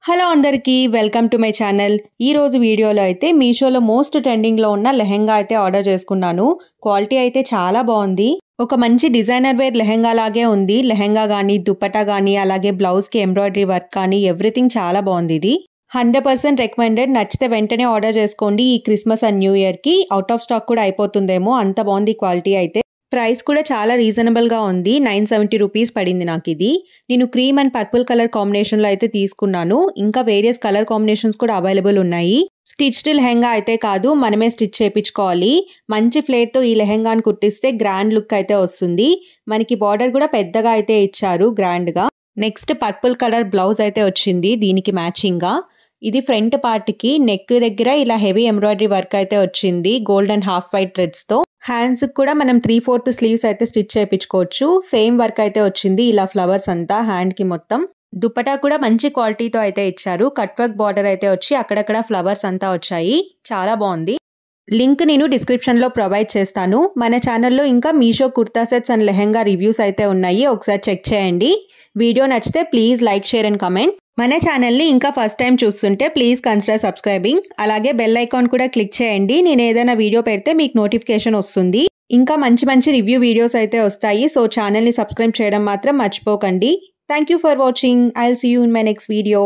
Hello అందరికీ welcome to my channel. ఈ రోజు వీడియోలో అయితే మీషోలో మోస్ట్ ట్రెండింగ్లో ఉన్న లెహెంగా అయితే ఆర్డర్ చేసుకున్నాను. క్వాలిటీ అయితే చాలా బాగుంది. ఒక మంచి డిజైనర్ వేర్ లెహెంగా లాగే ఉంది. లెహెంగా కానీ దుపట్టా కానీ అలాగే బ్లౌజ్కి ఎంబ్రాయిడరీ వర్క్ కానీ ఎవ్రీథింగ్ చాలా బాగుంది. ఇది 100% రికమెండెడ్. నచ్చితే వెంటనే ఆర్డర్ చేసుకోండి. ఈ క్రిస్మస్ అండ్ న్యూ ఇయర్కి అవుట్ ఆఫ్ స్టాక్ కూడా అయిపోతుందేమో, అంత బాగుంది క్వాలిటీ అయితే. ప్రైస్ కూడా చాలా రీజనబుల్గా ఉంది. 970 రూపీస్ పడింది నాకు ఇది. నేను క్రీమ్ అండ్ పర్పుల్ కలర్ కాంబినేషన్లో అయితే తీసుకున్నాను. ఇంకా వేరియస్ కలర్ కాంబినేషన్స్ కూడా అవైలబుల్ ఉన్నాయి. స్టిచ్డ్ లెహెంగా అయితే కాదు, మనమే స్టిచ్ చేయించుకోవాలి. మంచి ఫ్లేర్తో ఈ లెహెంగాని కుట్టిస్తే గ్రాండ్ లుక్ అయితే వస్తుంది. మనకి బార్డర్ కూడా పెద్దగా అయితే ఇచ్చారు గ్రాండ్గా. నెక్స్ట్ పర్పుల్ కలర్ బ్లౌజ్ అయితే వచ్చింది దీనికి మ్యాచింగ్గా. ఇది ఫ్రంట్ పార్ట్కి నెక్ దగ్గర ఇలా హెవీ ఎంబ్రాయిడరీ వర్క్ అయితే వచ్చింది గోల్డ్ అండ్ హాఫ్ వైట్ థ్రెడ్స్తో. హ్యాండ్స్కి కూడా మనం 3/4 స్లీవ్స్ అయితే స్టిచ్ చేయించుకోవచ్చు. సేమ్ వర్క్ అయితే వచ్చింది ఇలా ఫ్లవర్స్ అంతా హ్యాండ్కి మొత్తం. దుపట్టా కూడా మంచి క్వాలిటీతో అయితే ఇచ్చారు. కట్ వర్క్ బార్డర్ అయితే వచ్చి అక్కడక్కడ ఫ్లవర్స్ అంతా వచ్చాయి. చాలా బాగుంది. లింక్ నేను డిస్క్రిప్షన్లో ప్రొవైడ్ చేస్తాను. మన ఛానల్లో ఇంకా Meesho kurta sets and lehenga reviews అయితే ఉన్నాయి, ఒకసారి చెక్ చేయండి. వీడియో నచ్చితే please like, share and comment. మన ఛానల్ని ఇంకా ఫస్ట్ టైం చూస్తుంటే ప్లీజ్ కన్సిడర్ సబ్స్క్రైబింగ్. అలాగే బెల్ ఐకాన్ కూడా క్లిక్ చేయండి. నేను ఏదైనా వీడియో పెడితే మీకు నోటిఫికేషన్ వస్తుంది. ఇంకా మంచి మంచి రివ్యూ వీడియోస్ అయితే వస్తాయి. సో ఛానల్ని సబ్స్క్రైబ్ చేయడం మాత్రం మర్చిపోకండి. Thank you for watching. I will see you in my next video.